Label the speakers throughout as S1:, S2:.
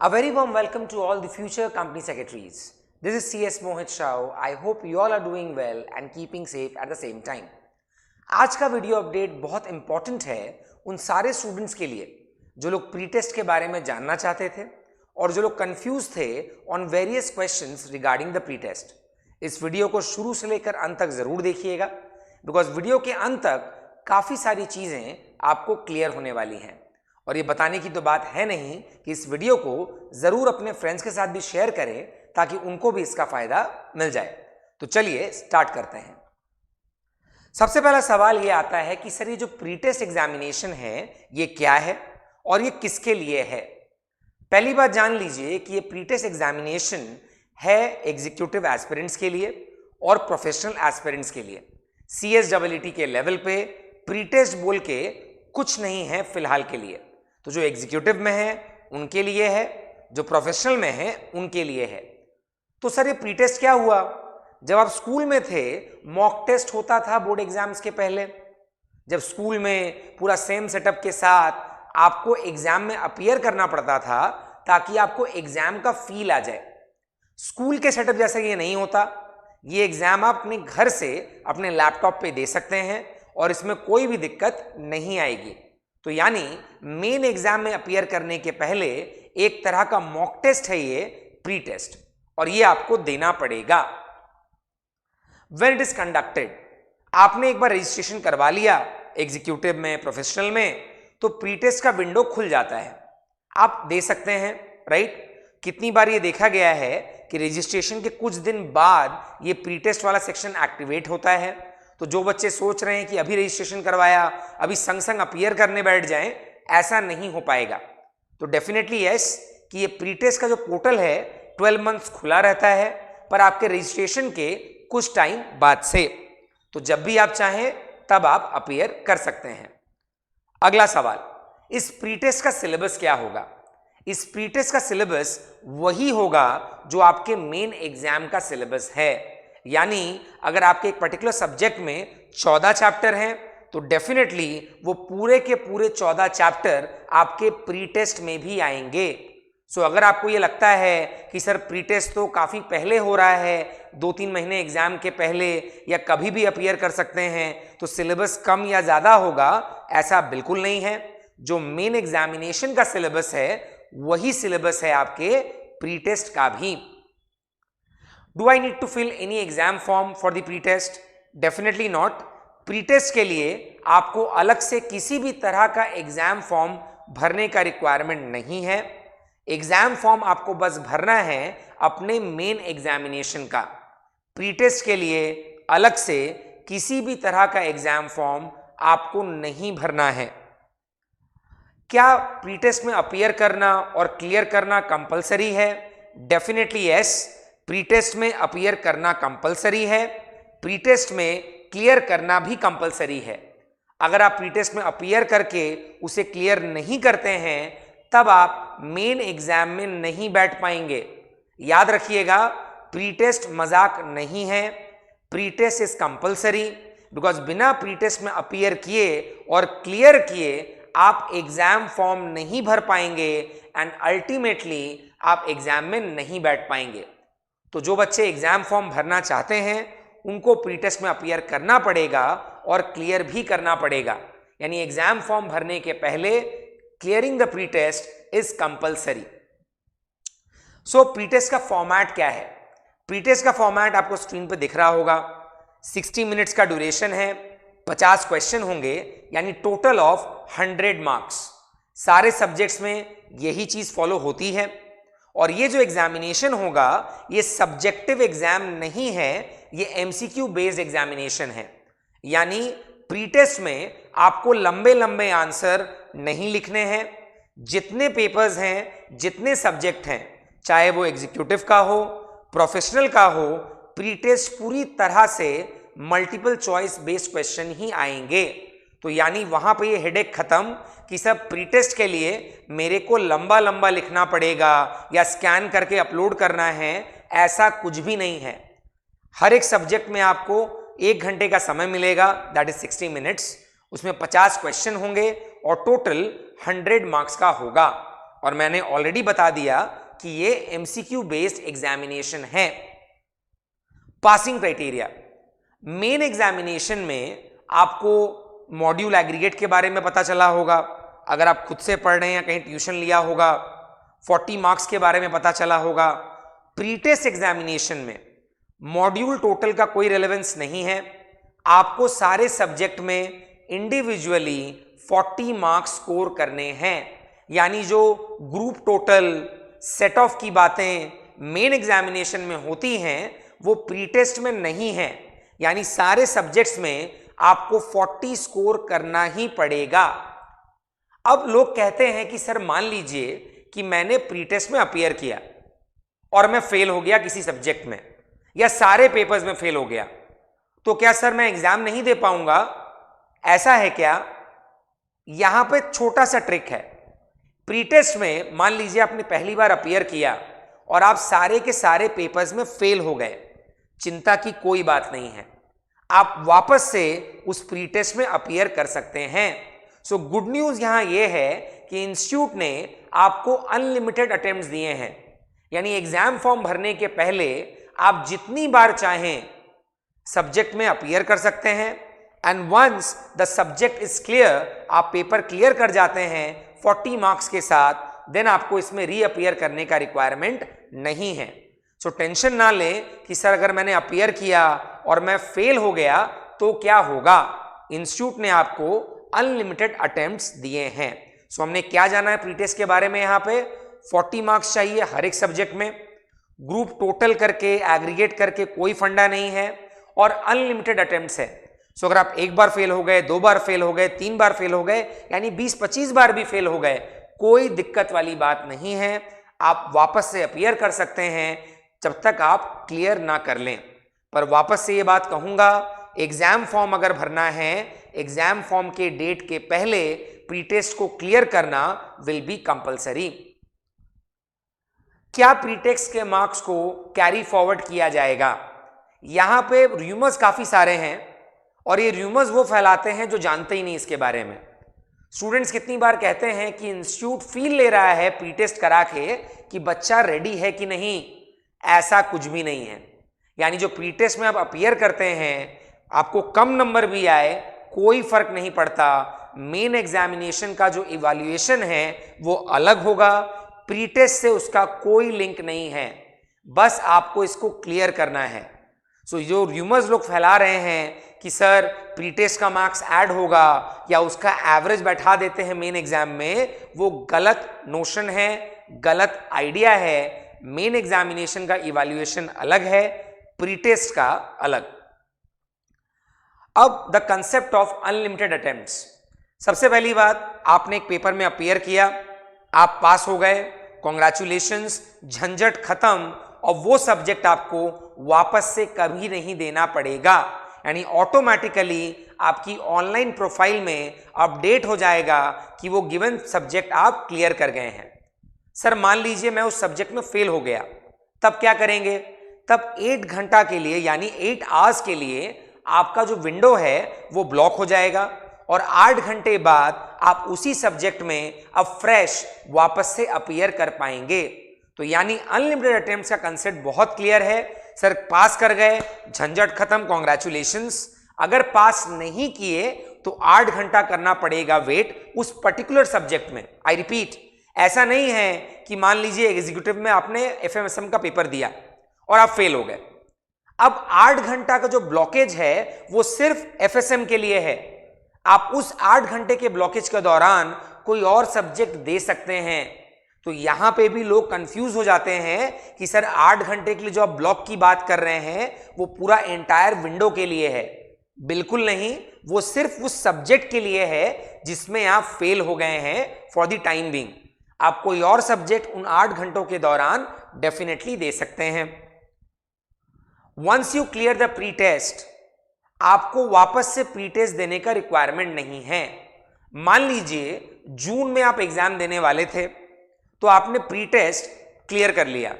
S1: A very warm welcome to all the future company secretaries. This is CS Mohit Rao. I hope you all are doing well and keeping safe at the same time. आज का video update बहुत important है उन सारे students के लिए जो लोग प्री टेस्ट के बारे में जानना चाहते थे और जो लोग कंफ्यूज थे on various questions regarding the pre test. इस वीडियो को शुरू से लेकर अंत तक जरूर देखिएगा बिकॉज वीडियो के अंत तक काफ़ी सारी चीज़ें आपको क्लियर होने वाली हैं। और ये बताने की तो बात है नहीं कि इस वीडियो को ज़रूर अपने फ्रेंड्स के साथ भी शेयर करें ताकि उनको भी इसका फ़ायदा मिल जाए। तो चलिए स्टार्ट करते हैं। सबसे पहला सवाल ये आता है कि सर ये जो प्री टेस्ट एग्जामिनेशन है ये क्या है और ये किसके लिए है। पहली बात जान लीजिए कि ये प्री टेस्ट एग्जामिनेशन है एग्जीक्यूटिव एस्पिरेंट्स के लिए और प्रोफेशनल एस्पिरेंट्स के लिए। CSEET के लेवल पे प्री टेस्ट बोल के कुछ नहीं है फिलहाल के लिए। तो जो एग्जीक्यूटिव में है उनके लिए है, जो प्रोफेशनल में है उनके लिए है। तो सर ये प्री टेस्ट क्या हुआ? जब आप स्कूल में थे मॉक टेस्ट होता था बोर्ड एग्जाम्स के पहले, जब स्कूल में पूरा सेम सेटअप के साथ आपको एग्जाम में अपीयर करना पड़ता था ताकि आपको एग्जाम का फील आ जाए। स्कूल के सेटअप जैसा ये नहीं होता। ये एग्जाम आप अपने घर से अपने लैपटॉप पे दे सकते हैं और इसमें कोई भी दिक्कत नहीं आएगी। तो यानी मेन एग्जाम में अपीयर करने के पहले एक तरह का मॉक टेस्ट है ये प्री टेस्ट और ये आपको देना पड़ेगा। व्हेन इट इज कंडक्टेड, आपने एक बार रजिस्ट्रेशन करवा लिया एग्जीक्यूटिव में प्रोफेशनल में, तो प्री टेस्ट का विंडो खुल जाता है, आप दे सकते हैं, राइट। कितनी बार ये देखा गया है कि रजिस्ट्रेशन के कुछ दिन बाद ये प्री टेस्ट वाला सेक्शन एक्टिवेट होता है। तो जो बच्चे सोच रहे हैं कि अभी रजिस्ट्रेशन करवाया अभी संग संग अपीयर करने बैठ जाएं, ऐसा नहीं हो पाएगा। तो डेफिनेटली यस कि ये प्री टेस्ट का जो पोर्टल है 12 मंथ्स खुला रहता है, पर आपके रजिस्ट्रेशन के कुछ टाइम बाद से। तो जब भी आप चाहें तब आप अपीयर कर सकते हैं। अगला सवाल, इस प्री टेस्ट का सिलेबस क्या होगा? इस प्री टेस्ट का सिलेबस वही होगा जो आपके मेन एग्जाम का सिलेबस है। यानी अगर आपके एक पर्टिकुलर सब्जेक्ट में 14 चैप्टर हैं तो डेफिनेटली वो पूरे के पूरे 14 चैप्टर आपके प्री टेस्ट में भी आएंगे। सो अगर आपको ये लगता है कि सर प्री टेस्ट तो काफ़ी पहले हो रहा है, 2-3 महीने एग्जाम के पहले या कभी भी अपीयर कर सकते हैं, तो सिलेबस कम या ज़्यादा होगा, ऐसा बिल्कुल नहीं है। जो मेन एग्जामिनेशन का सिलेबस है वही सिलेबस है आपके प्री टेस्ट का भी। Do I need to fill any exam form for the pre-test? Definitely not. Pre-test के लिए आपको अलग से किसी भी तरह का एग्जाम फॉर्म भरने का रिक्वायरमेंट नहीं है। एग्जाम फॉर्म आपको बस भरना है अपने मेन एग्जामिनेशन का। प्री-टेस्ट के लिए अलग से किसी भी तरह का एग्जाम फॉर्म आपको नहीं भरना है। क्या प्री-टेस्ट में अपीयर करना और क्लियर करना कंपलसरी है? Definitely yes. प्री टेस्ट में अपीयर करना कंपलसरी है, प्री टेस्ट में क्लियर करना भी कंपलसरी है। अगर आप प्री टेस्ट में अपीयर करके उसे क्लियर नहीं करते हैं तब आप मेन एग्जाम में नहीं बैठ पाएंगे। याद रखिएगा, प्री टेस्ट मजाक नहीं है, pre test is compulsory because बिना प्री टेस्ट में अपीयर किए और क्लियर किए आप एग्जाम फॉर्म नहीं भर पाएंगे एंड अल्टीमेटली आप एग्जाम में नहीं बैठ पाएंगे। तो जो बच्चे एग्जाम फॉर्म भरना चाहते हैं उनको प्री टेस्ट में अपीयर करना पड़ेगा और क्लियर भी करना पड़ेगा। यानी एग्जाम फॉर्म भरने के पहले clearing the pre test is compulsory. So pre test का फॉर्मेट क्या है? प्री टेस्ट का फॉर्मेट आपको स्क्रीन पे दिख रहा होगा। 60 मिनट्स का ड्यूरेशन है, 50 क्वेश्चन होंगे, यानी टोटल ऑफ 100 मार्क्स। सारे सब्जेक्ट्स में यही चीज फॉलो होती है। और ये जो एग्जामिनेशन होगा ये सब्जेक्टिव एग्जाम नहीं है, ये MCQ बेस्ड एग्जामिनेशन है। यानी प्री टेस्ट में आपको लंबे लंबे आंसर नहीं लिखने हैं। जितने पेपर्स हैं, जितने सब्जेक्ट हैं, चाहे वो एग्जीक्यूटिव का हो, प्रोफेशनल का हो, प्री टेस्ट पूरी तरह से मल्टीपल चॉइस बेस्ड क्वेश्चन ही आएंगे। तो यानी वहां पे ये हेडेक खत्म कि सब प्री टेस्ट के लिए मेरे को लंबा लंबा लिखना पड़ेगा या स्कैन करके अपलोड करना है, ऐसा कुछ भी नहीं है। हर एक सब्जेक्ट में आपको 1 घंटे का समय मिलेगा, दैट इज 60 मिनट्स। उसमें 50 क्वेश्चन होंगे और टोटल 100 मार्क्स का होगा। और मैंने ऑलरेडी बता दिया कि ये एमसीक्यू बेस्ड एग्जामिनेशन है। पासिंग क्राइटेरिया, मेन एग्जामिनेशन में आपको मॉड्यूल एग्रीगेट के बारे में पता चला होगा, अगर आप खुद से पढ़ रहे हैं या कहीं ट्यूशन लिया होगा। 40 मार्क्स के बारे में पता चला होगा। प्री टेस्ट एग्जामिनेशन में मॉड्यूल टोटल का कोई रेलेवेंस नहीं है, आपको सारे सब्जेक्ट में इंडिविजुअली 40 मार्क्स स्कोर करने हैं। यानी जो ग्रुप टोटल सेट ऑफ की बातें मेन एग्जामिनेशन में होती हैं वो प्री टेस्ट में नहीं है। यानी सारे सब्जेक्ट्स में आपको 40 स्कोर करना ही पड़ेगा। अब लोग कहते हैं कि सर मान लीजिए कि मैंने प्री टेस्ट में अपीयर किया और मैं फेल हो गया किसी सब्जेक्ट में या सारे पेपर्स में फेल हो गया, तो क्या सर मैं एग्जाम नहीं दे पाऊंगा? ऐसा है क्या? यहां पे छोटा सा ट्रिक है। प्री टेस्ट में मान लीजिए आपने पहली बार अपीयर किया और आप सारे के सारे पेपर्स में फेल हो गए, चिंता की कोई बात नहीं है, आप वापस से उस प्री टेस्ट में अपीयर कर सकते हैं। सो गुड न्यूज यहां यह है कि इंस्टीट्यूट ने आपको अनलिमिटेड अटेम्प्ट्स दिए हैं। यानी एग्जाम फॉर्म भरने के पहले आप जितनी बार चाहें सब्जेक्ट में अपीयर कर सकते हैं and once the subject is clear, आप पेपर क्लियर कर जाते हैं 40 मार्क्स के साथ, देन आपको इसमें रीअपीयर करने का रिक्वायरमेंट नहीं है। सो टेंशन ना लें कि सर अगर मैंने अपीयर किया और मैं फेल हो गया तो क्या होगा। इंस्टीट्यूट ने आपको अनलिमिटेड अटेम्प्ट्स दिए हैं। सो हमने क्या जाना है प्री टेस्ट के बारे में? यहाँ पे 40 मार्क्स चाहिए हर एक सब्जेक्ट में, ग्रुप टोटल करके एग्रीगेट करके कोई फंडा नहीं है और अनलिमिटेड अटेम्प्ट्स है। सो अगर आप एक बार फेल हो गए, 2 बार फेल हो गए, 3 बार फेल हो गए, यानी 20-25 बार भी फेल हो गए, कोई दिक्कत वाली बात नहीं है, आप वापस से अपीयर कर सकते हैं जब तक आप क्लियर ना कर लें। पर वापस से ये बात कहूंगा, एग्जाम फॉर्म अगर भरना है, एग्जाम फॉर्म के डेट के पहले प्री टेस्ट को क्लियर करना विल बी कंपलसरी। क्या प्री टेस्ट के मार्क्स को कैरी फॉरवर्ड किया जाएगा? यहां पे रूमर्स काफी सारे हैं और ये रूमर्स वो फैलाते हैं जो जानते ही नहीं इसके बारे में। स्टूडेंट्स कितनी बार कहते हैं कि इंस्टीट्यूट फील ले रहा है प्री टेस्ट करा के कि बच्चा रेडी है कि नहीं। ऐसा कुछ भी नहीं है। यानी जो प्री टेस्ट में आप अपीयर करते हैं, आपको कम नंबर भी आए कोई फर्क नहीं पड़ता। मेन एग्जामिनेशन का जो इवैल्यूएशन है वो अलग होगा, प्री टेस्ट से उसका कोई लिंक नहीं है, बस आपको इसको क्लियर करना है। सो जो रूमर्स लोग फैला रहे हैं कि सर प्री टेस्ट का मार्क्स ऐड होगा या उसका एवरेज बैठा देते हैं मेन एग्जाम में, वो गलत नोशन है, गलत आइडिया है। मेन एग्जामिनेशन का इवैल्यूएशन अलग है, प्री टेस्ट का अलग। अब the concept of unlimited attempts. सबसे पहली बात, आपने एक पेपर में अपीयर किया, आप पास हो गए, कॉन्ग्रेचुलेशंस, झंझट खत्म, और वो सब्जेक्ट आपको वापस से कभी नहीं देना पड़ेगा। यानी ऑटोमेटिकली आपकी ऑनलाइन प्रोफाइल में अपडेट हो जाएगा कि वो गिवन सब्जेक्ट आप क्लियर कर गए हैं। सर मान लीजिए मैं उस सब्जेक्ट में फेल हो गया, तब क्या करेंगे? तब 8 घंटा के लिए यानी 8 आवर्स के लिए आपका जो विंडो है वो ब्लॉक हो जाएगा और 8 घंटे बाद आप उसी सब्जेक्ट में अब फ्रेश वापस से अपीयर कर पाएंगे। तो यानी अनलिमिटेड अटेम्प्ट्स का कंसेप्ट बहुत क्लियर है। सर पास कर गए, झंझट खत्म, कॉन्ग्रेचुलेशंस। अगर पास नहीं किए तो 8 घंटा करना पड़ेगा वेट उस पर्टिकुलर सब्जेक्ट में। आई रिपीट, ऐसा नहीं है कि मान लीजिए एग्जीक्यूटिव में आपने एफएमएसएम का पेपर दिया और आप फेल हो गए, अब 8 घंटा का जो ब्लॉकेज है वो सिर्फ एफएसएम के लिए है। आप उस 8 घंटे के ब्लॉकेज के दौरान कोई और सब्जेक्ट दे सकते हैं। तो यहां पे भी लोग कंफ्यूज हो जाते हैं कि सर 8 घंटे के लिए जो आप ब्लॉक की बात कर रहे हैं वो पूरा एंटायर विंडो के लिए है। बिल्कुल नहीं, वो सिर्फ उस सब्जेक्ट के लिए है जिसमें आप फेल हो गए हैं फॉर द टाइम बीइंग। आप कोई और सब्जेक्ट उन 8 घंटों के दौरान डेफिनेटली दे सकते हैं। Once you clear the pre test, आपको वापस से प्री टेस्ट देने का रिक्वायरमेंट नहीं है। मान लीजिए जून में आप एग्जाम देने वाले थे, तो आपने प्री टेस्ट क्लियर कर लिया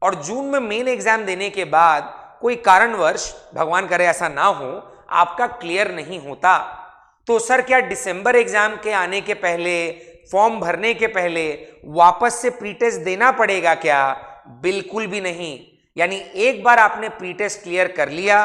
S1: और जून में मेन एग्जाम देने के बाद कोई कारणवश, भगवान करे ऐसा ना हो, आपका क्लियर नहीं होता, तो सर क्या दिसंबर एग्जाम के आने के पहले फॉर्म भरने के पहले वापस से प्री टेस्ट देना पड़ेगा क्या? बिल्कुल भी नहीं। यानी एक बार आपने प्री टेस्ट क्लियर कर लिया,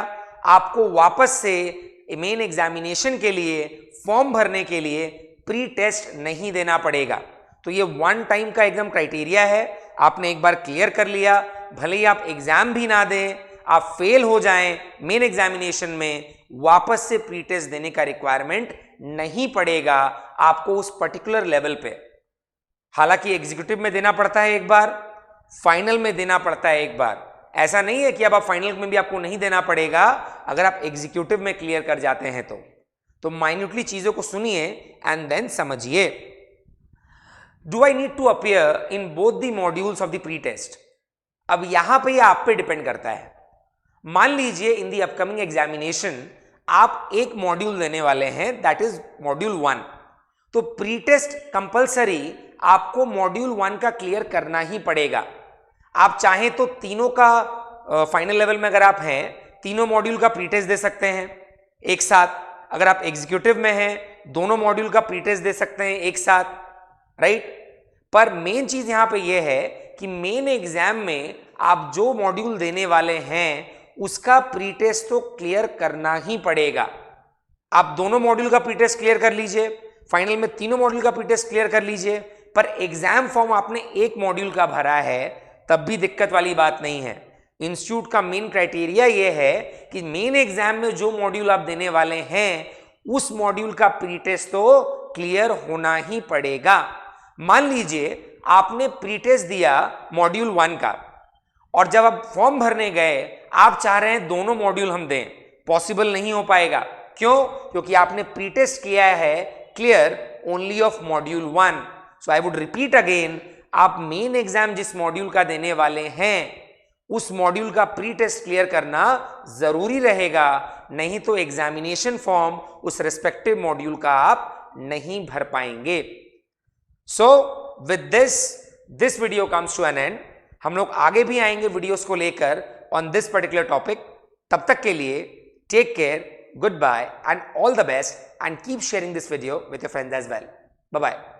S1: आपको वापस से मेन एग्जामिनेशन के लिए फॉर्म भरने के लिए प्री टेस्ट नहीं देना पड़ेगा। तो ये वन टाइम का एकदम क्राइटेरिया है। आपने एक बार क्लियर कर लिया, भले ही आप एग्जाम भी ना दें, आप फेल हो जाएं मेन एग्जामिनेशन में, वापस से प्री टेस्ट देने का रिक्वायरमेंट नहीं पड़ेगा आपको उस पर्टिकुलर लेवल पे। हालांकि एग्जीक्यूटिव में देना पड़ता है एक बार, फाइनल में देना पड़ता है एक बार। ऐसा नहीं है कि अब आप फाइनल में भी आपको नहीं देना पड़ेगा अगर आप एग्जीक्यूटिव में क्लियर कर जाते हैं तो माइन्यूटली चीजों को सुनिए एंड देन समझिए। Do I need to appear in both the modules of the pre test? अब यहां पे आप पे डिपेंड करता है। मान लीजिए इन द अपकमिंग एग्जामिनेशन आप एक मॉड्यूल देने वाले हैं, दैट इज मॉड्यूल 1, तो प्री टेस्ट कंपल्सरी आपको मॉड्यूल 1 का क्लियर करना ही पड़ेगा। आप चाहें तो तीनों का फाइनल लेवल में अगर आप हैं, तीनों मॉड्यूल का प्री टेस्ट दे सकते हैं एक साथ। अगर आप एग्जीक्यूटिव में हैं, दोनों मॉड्यूल का प्री टेस्ट दे सकते हैं एक साथ, राइट? पर मेन चीज यहां पे यह है कि मेन एग्जाम में आप जो मॉड्यूल देने वाले हैं उसका प्री टेस्ट तो क्लियर करना ही पड़ेगा। आप दोनों मॉड्यूल का प्री टेस्ट क्लियर कर लीजिए, फाइनल में तीनों मॉड्यूल का प्री टेस्ट क्लियर कर लीजिए, पर एग्जाम फॉर्म आपने एक मॉड्यूल का भरा है तब भी दिक्कत वाली बात नहीं है। इंस्टीट्यूट का मेन क्राइटेरिया यह है कि मेन एग्जाम में जो मॉड्यूल आप देने वाले हैं उस मॉड्यूल का प्री टेस्ट तो क्लियर होना ही पड़ेगा। मान लीजिए आपने प्री टेस्ट दिया मॉड्यूल 1 का और जब आप फॉर्म भरने गए आप चाह रहे हैं दोनों मॉड्यूल हम दें, पॉसिबल नहीं हो पाएगा। क्यों? क्योंकि आपने प्री टेस्ट किया है clear only of module 1। So I would repeat again, आप मेन एग्जाम जिस मॉड्यूल का देने वाले हैं उस मॉड्यूल का प्री टेस्ट क्लियर करना जरूरी रहेगा, नहीं तो एग्जामिनेशन फॉर्म उस रिस्पेक्टिव मॉड्यूल का आप नहीं भर पाएंगे। So with this video comes to an end. हम लोग आगे भी आएंगे वीडियोस को लेकर ऑन दिस पर्टिकुलर टॉपिक। तब तक के लिए take care, good bye and all the best, and keep sharing this video with your friends as well. Bye bye.